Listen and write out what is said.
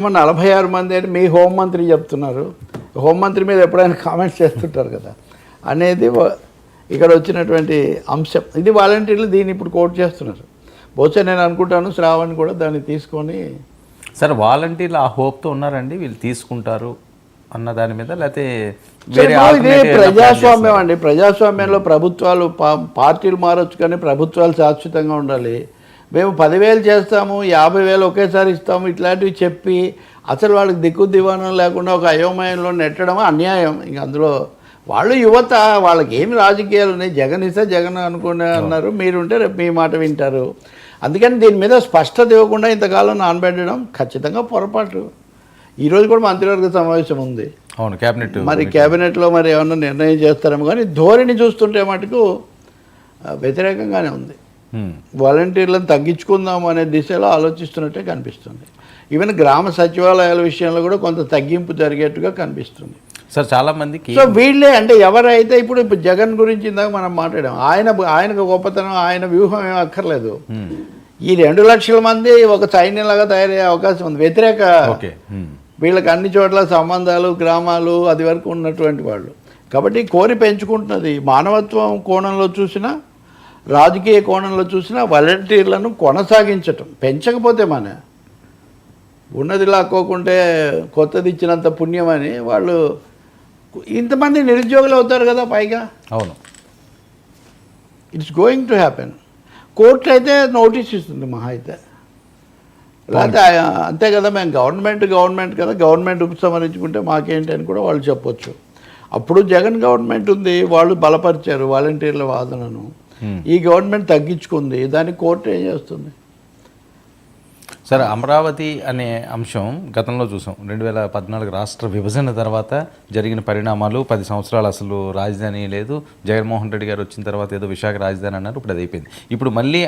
46 మంది అని మీ హోంమంత్రి చెప్తున్నారు. హోంమంత్రి మీద ఎప్పుడైనా కామెంట్స్ చేస్తుంటారు కదా అనేది ఇక్కడ వచ్చినటువంటి అంశం. ఇది వాలంటీర్లు దీన్ని ఇప్పుడు కోట్ చేస్తున్నారు. బహుశా నేను అనుకుంటాను శ్రావణ్ కూడా దాన్ని తీసుకొని సార్ వాలంటీర్లు ఆ హోప్తో ఉన్నారండి వీళ్ళు తీసుకుంటారు అన్న దాని మీద, లేకపోతే ఇది ప్రజాస్వామ్యం అండి. ప్రజాస్వామ్యంలో ప్రభుత్వాలు పార్టీలు మారొచ్చు కానీ ప్రభుత్వాలు శాశ్వతంగా ఉండాలి. మేము 10,000 చేస్తాము, 50,000 ఒకేసారి ఇస్తాము, ఇట్లాంటివి చెప్పి అసలు వాళ్ళకి దిక్కు దివాణం లేకుండా ఒక అయోమయంలో నెట్టడం అన్యాయం. ఇంక అందులో వాళ్ళు యువత, వాళ్ళకి ఏమి రాజకీయాలు ఉన్నాయి, జగన్ ఇస్తే జగన్ అనుకునే అన్నారు, మీరుంటే రేపు మీ మాట వింటారు. అందుకని దీని మీద స్పష్టత ఇవ్వకుండా ఇంతకాలం నానబెట్టడం ఖచ్చితంగా పొరపాటు. ఈరోజు కూడా మంత్రివర్గ సమావేశం ఉంది. అవును, క్యాబినెట్ మరి క్యాబినెట్లో మరి ఏమన్నా నిర్ణయం చేస్తారేమో, కానీ ధోరణి చూస్తుంటే మటుకు వ్యతిరేకంగానే ఉంది. వాలంటీర్లను తగ్గించుకుందాం అనే దిశలో ఆలోచిస్తున్నట్టే కనిపిస్తుంది. ఈవెన్ గ్రామ సచివాలయాల విషయంలో కూడా కొంత తగ్గింపు జరిగేట్టుగా కనిపిస్తుంది. సార్ చాలామందికి సో వీళ్ళే అంటే ఎవరైతే ఇప్పుడు జగన్ గురించి ఇందాక మనం మాట్లాడాం, ఆయనకు గొప్పతనం, ఆయన వ్యూహం ఏం అక్కర్లేదు. ఈ 2 లక్షల మంది ఒక సైన్యంలాగా తయారయ్యే అవకాశం ఉంది. వ్యతిరేక వీళ్ళకి అన్ని చోట్ల సంబంధాలు, గ్రామాలు అది వరకు ఉన్నటువంటి వాళ్ళు కాబట్టి కోరి పెంచుకుంటున్నది. మానవత్వం కోణంలో చూసినా, రాజకీయ కోణంలో చూసినా వాలంటీర్లను కొనసాగించటం, పెంచకపోతే మన ఉన్నది లాక్కోకుంటే కొత్తది ఇచ్చినంత పుణ్యమని వాళ్ళు ఇంతమంది నిరుద్యోగులు అవుతారు కదా పైగా. అవును, it's going to happen. Court అయితే నోటీస్ ఇస్తుంది మహా అయితే, లేకపోతే అంతే కదా, మేము గవర్నమెంట్ కదా, గవర్నమెంట్ ఉపసంహరించుకుంటే మాకేంటి అని కూడా వాళ్ళు చెప్పొచ్చు. అప్పుడు జగన్ గవర్నమెంట్ ఉంది, వాళ్ళు బలపరిచారు వాలంటీర్ల వాదనను. ఈ గవర్నమెంట్ తగ్గించుకుంది, దాన్ని కోర్టు ఏం చేస్తుంది? సరే, అమరావతి అనే అంశం గతంలో చూసాం. 2014 రాష్ట్ర విభజన తర్వాత జరిగిన పరిణామాలు. 10 సంవత్సరాలు అసలు రాజధాని లేదు. జగన్మోహన్ రెడ్డి గారు వచ్చిన తర్వాత ఏదో విశాఖ రాజధాని అన్నారు, ఇప్పుడు అది అయిపోయింది. ఇప్పుడు మళ్ళీ